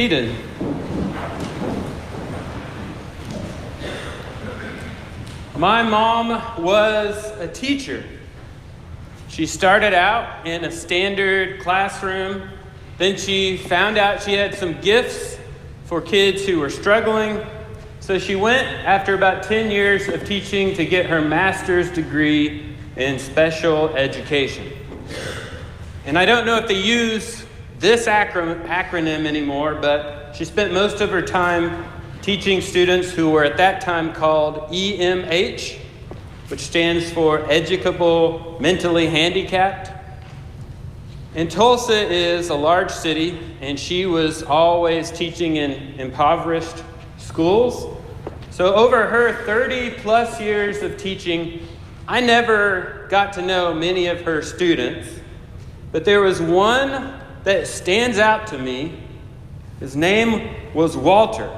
Seated. My mom was a teacher. She started out in a standard classroom. Then she found out she had some gifts for kids who were struggling. So she went, after about 10 years of teaching, to get her master's degree in special education. And I don't know if they use this acronym anymore, but she spent most of her time teaching students who were at that time called EMH, which stands for Educable Mentally Handicapped. And Tulsa is a large city, and she was always teaching in impoverished schools. So over her 30 plus years of teaching, I never got to know many of her students, but there was one that stands out to me. His name was Walter.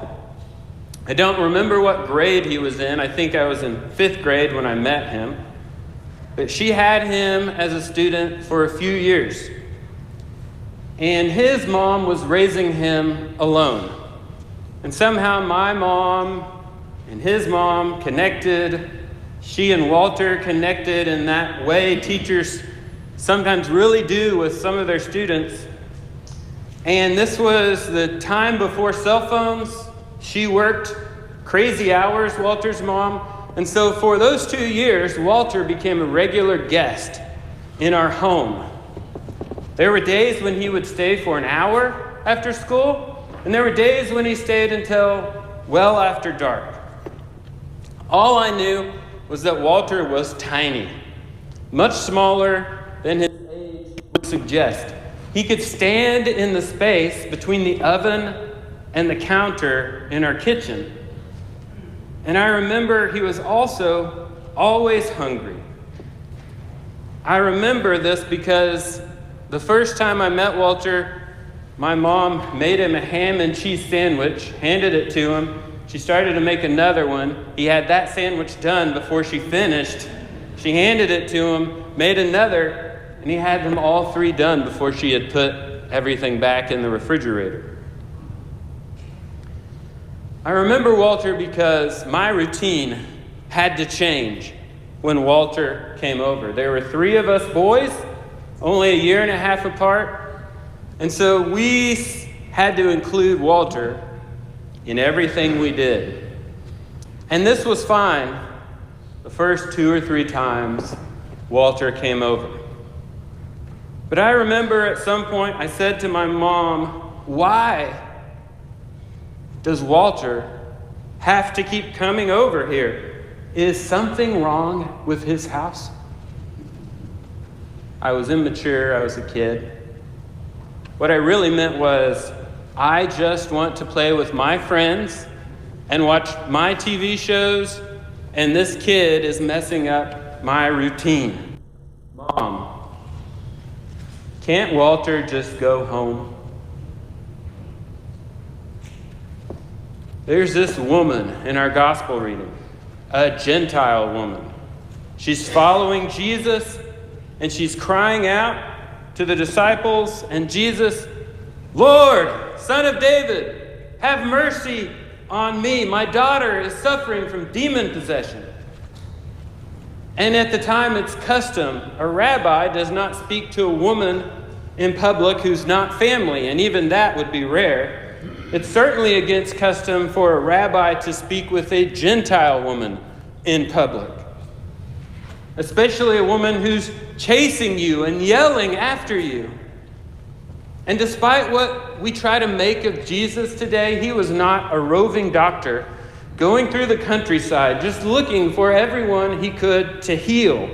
I don't remember what grade he was in. I think I was in 5th grade when I met him. But she had him as a student for a few years. And his mom was raising him alone. And somehow my mom and his mom connected. She and Walter connected in that way teachers sometimes really do with some of their students. And this was the time before cell phones. She worked crazy hours, Walter's mom. And so for those 2 years, Walter became a regular guest in our home. There were days when he would stay for an hour after school, and there were days when he stayed until well after dark. All I knew was that Walter was tiny, much smaller than his age would suggest. He could stand in the space between the oven and the counter in our kitchen. And I remember he was also always hungry. I remember this because the first time I met Walter, my mom made him a ham and cheese sandwich, handed it to him. She started to make another one. He had that sandwich done before she finished. She handed it to him, made another, and he had them all 3 done before she had put everything back in the refrigerator. I remember Walter because my routine had to change when Walter came over. There were 3 of us boys, only a year and a half apart, and so we had to include Walter in everything we did. And this was fine the first 2 or 3 times Walter came over. But I remember at some point I said to my mom, "Why does Walter have to keep coming over here? Is something wrong with his house?" I was immature, I was a kid. What I really meant was, I just want to play with my friends and watch my TV shows, and this kid is messing up my routine. Mom, can't Walter just go home? There's this woman in our gospel reading, a Gentile woman. She's following Jesus, and she's crying out to the disciples and Jesus, "Lord, Son of David, have mercy on me. My daughter is suffering from demon possession." And at the time, it's custom. A rabbi does not speak to a woman in public who's not family, and even that would be rare. It's certainly against custom for a rabbi to speak with a Gentile woman in public, especially a woman who's chasing you and yelling after you. And despite what we try to make of Jesus today, he was not a roving doctor going through the countryside, just looking for everyone he could to heal.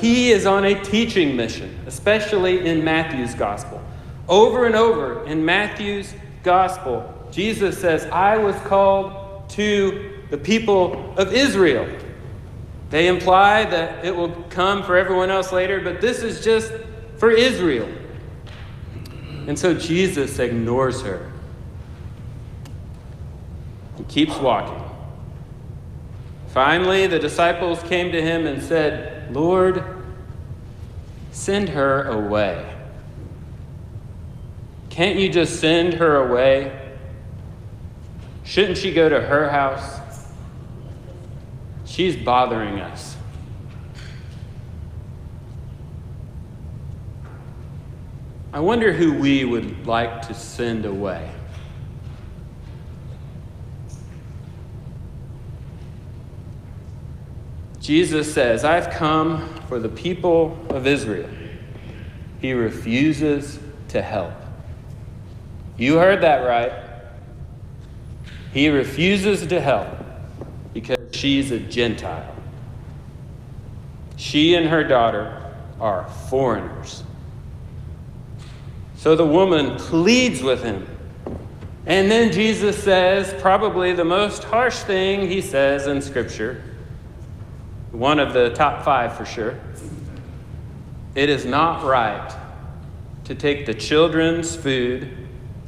He is on a teaching mission, especially in Matthew's gospel. Over and over in Matthew's gospel, Jesus says, "I was called to the people of Israel." They imply that it will come for everyone else later, but this is just for Israel. And so Jesus ignores her. He keeps walking. Finally, the disciples came to him and said, "Lord, send her away. Can't you just send her away? Shouldn't she go to her house? She's bothering us. I wonder who we would like to send away. Jesus says, I've come for the people of Israel. He refuses to help. You heard that right. He refuses to help because she's a Gentile. She and her daughter are foreigners. So the woman pleads with him. And then Jesus says probably the most harsh thing he says in Scripture. One of the top 5 for sure. It is not right to take the children's food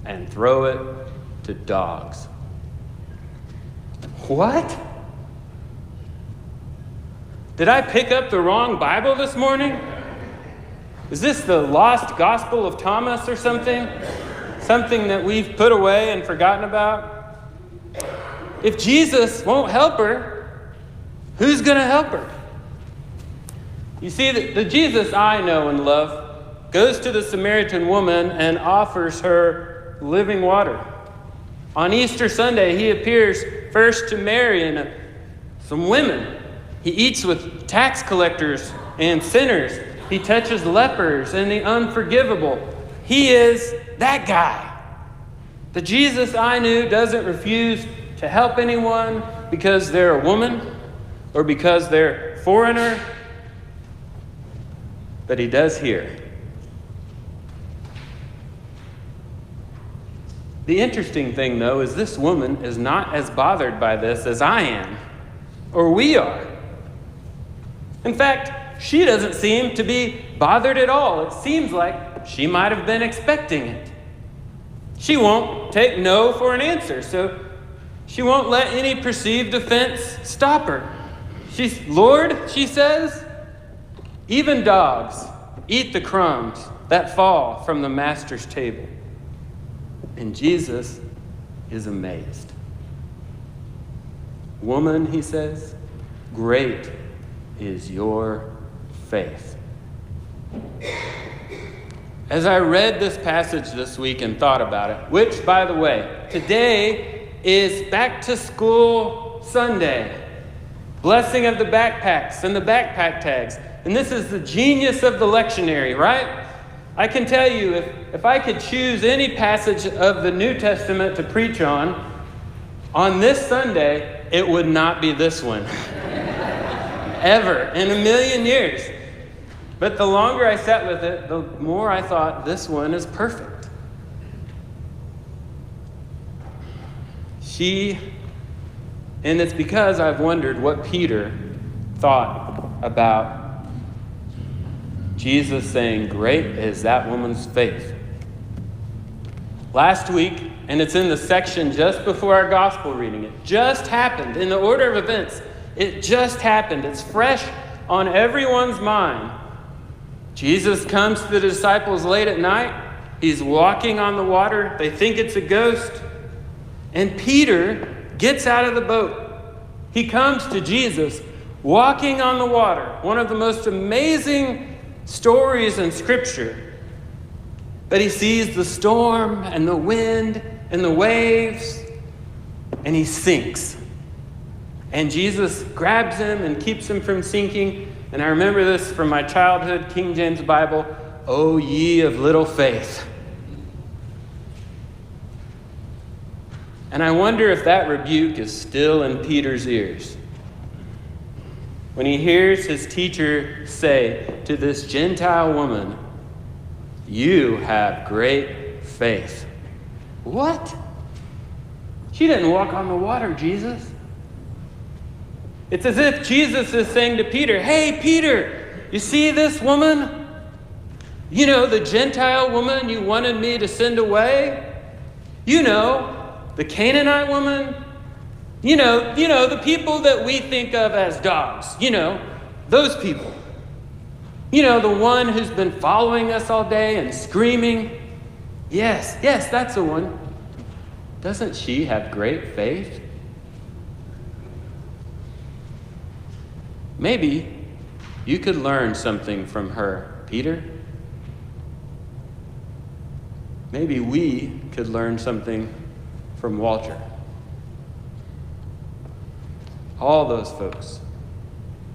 and throw it to dogs. What? Did I pick up the wrong Bible this morning? Is this the lost Gospel of Thomas or something? Something that we've put away and forgotten about? If Jesus won't help her, who's going to help her? You see, the Jesus I know and love goes to the Samaritan woman and offers her living water. On Easter Sunday, he appears first to Mary and some women. He eats with tax collectors and sinners. He touches lepers and the unforgivable. He is that guy. The Jesus I knew doesn't refuse to help anyone because they're a woman or because they're a foreigner, but he does here. The interesting thing, though, is this woman is not as bothered by this as I am, or we are. In fact, she doesn't seem to be bothered at all. It seems like she might have been expecting it. She won't take no for an answer, so she won't let any perceived offense stop her. Lord, she says, even dogs eat the crumbs that fall from the master's table. And Jesus is amazed. Woman, he says, great is your faith. As I read this passage this week and thought about it, which, by the way, today is Back to School Sunday. Blessing of the backpacks and the backpack tags. And this is the genius of the lectionary, right? I can tell you, if I could choose any passage of the New Testament to preach on this Sunday, it would not be this one. Ever in a million years. But the longer I sat with it, the more I thought this one is perfect. And it's because I've wondered what Peter thought about Jesus saying, great is that woman's faith. Last week, and it's in the section just before our gospel reading, it just happened in the order of events. It just happened. It's fresh on everyone's mind. Jesus comes to the disciples late at night. He's walking on the water. They think it's a ghost. And Peter gets out of the boat. He comes to Jesus walking on the water. One of the most amazing stories in Scripture. But he sees the storm and the wind and the waves, and he sinks. And Jesus grabs him and keeps him from sinking. And I remember this from my childhood King James Bible. O ye of little faith. And I wonder if that rebuke is still in Peter's ears. When he hears his teacher say to this Gentile woman, you have great faith. What? She didn't walk on the water, Jesus. It's as if Jesus is saying to Peter, hey, Peter, you see this woman? You know, the Gentile woman you wanted me to send away? You know, the Canaanite woman? You know, the people that we think of as dogs. You know, those people. You know, the one who's been following us all day and screaming. Yes, that's the one. Doesn't she have great faith? Maybe you could learn something from her, Peter. Maybe we could learn something from Walter. All those folks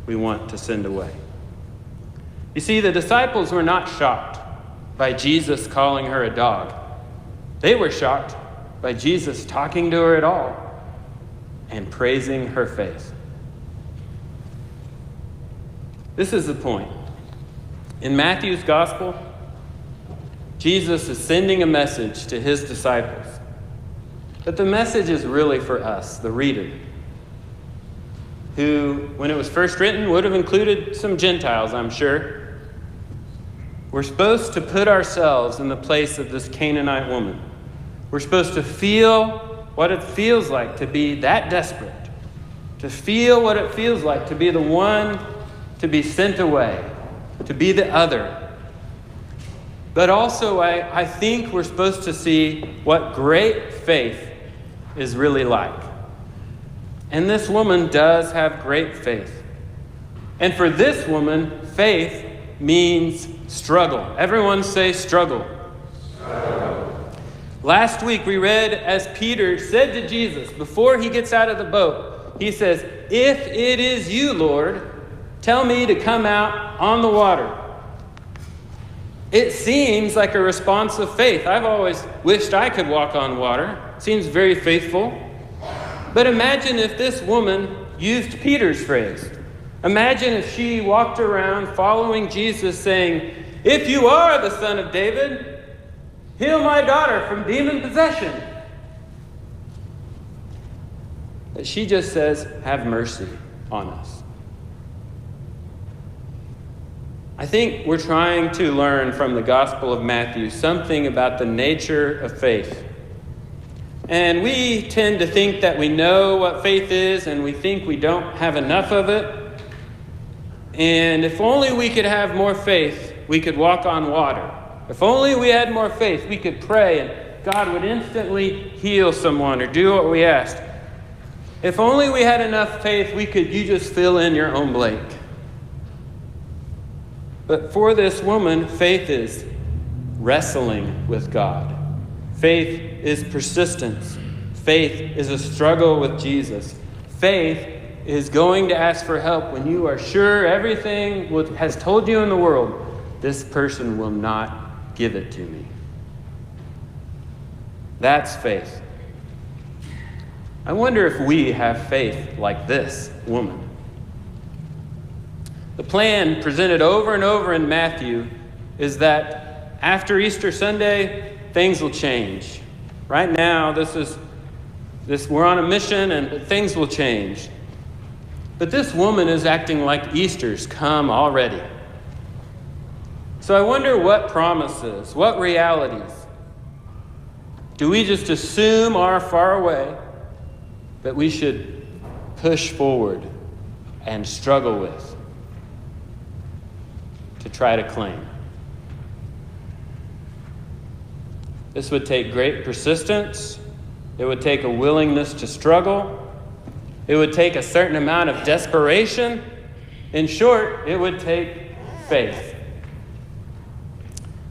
we want to send away. You see, the disciples were not shocked by Jesus calling her a dog. They were shocked by Jesus talking to her at all and praising her faith. This is the point. In Matthew's gospel, Jesus is sending a message to his disciples. But the message is really for us, the reader, who, when it was first written, would have included some Gentiles, I'm sure. We're supposed to put ourselves in the place of this Canaanite woman. We're supposed to feel what it feels like to be that desperate, to feel what it feels like to be the one to be sent away, to be the other. But also, I think we're supposed to see what great faith is really like. And this woman does have great faith. And for this woman, faith means struggle. Everyone say struggle. Struggle. Last week we read as Peter said to Jesus before he gets out of the boat, he says, "If it is you, Lord, tell me to come out on the water." It seems like a response of faith. I've always wished I could walk on water. It seems very faithful. But imagine if this woman used Peter's phrase. Imagine if she walked around following Jesus saying, "If you are the Son of David, heal my daughter from demon possession." But she just says, "Have mercy on us." I think we're trying to learn from the Gospel of Matthew something about the nature of faith. And we tend to think that we know what faith is, and we think we don't have enough of it. And if only we could have more faith, we could walk on water. If only we had more faith, we could pray and God would instantly heal someone or do what we asked. If only we had enough faith, you just fill in your own blank. But for this woman, faith is wrestling with God. Faith is persistence. Faith is a struggle with Jesus. Faith is going to ask for help when you are sure everything has told you in the world, this person will not give it to me. That's faith. I wonder if we have faith like this woman. The plan presented over and over in Matthew is that after Easter Sunday, things will change. Right now, we're on a mission and things will change. But this woman is acting like Easter's come already. So I wonder what promises, what realities do we just assume are far away that we should push forward and struggle with to try to claim? This would take great persistence. It would take a willingness to struggle. It would take a certain amount of desperation. In short, it would take faith.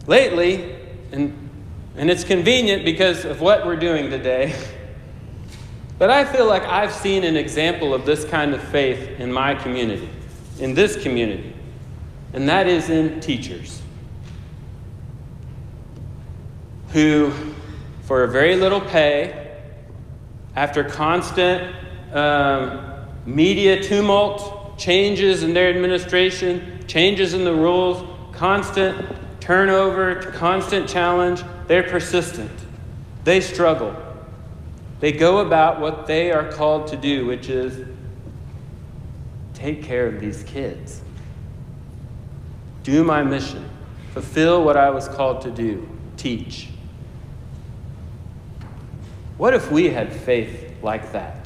Lately, and it's convenient because of what we're doing today, but I feel like I've seen an example of this kind of faith in my community, in this community, and that is in teachers who, for a very little pay, after constant media tumult, changes in their administration, changes in the rules, constant turnover, constant challenge, they're persistent. They struggle. They go about what they are called to do, which is take care of these kids. Do my mission. Fulfill what I was called to do. Teach. What if we had faith like that?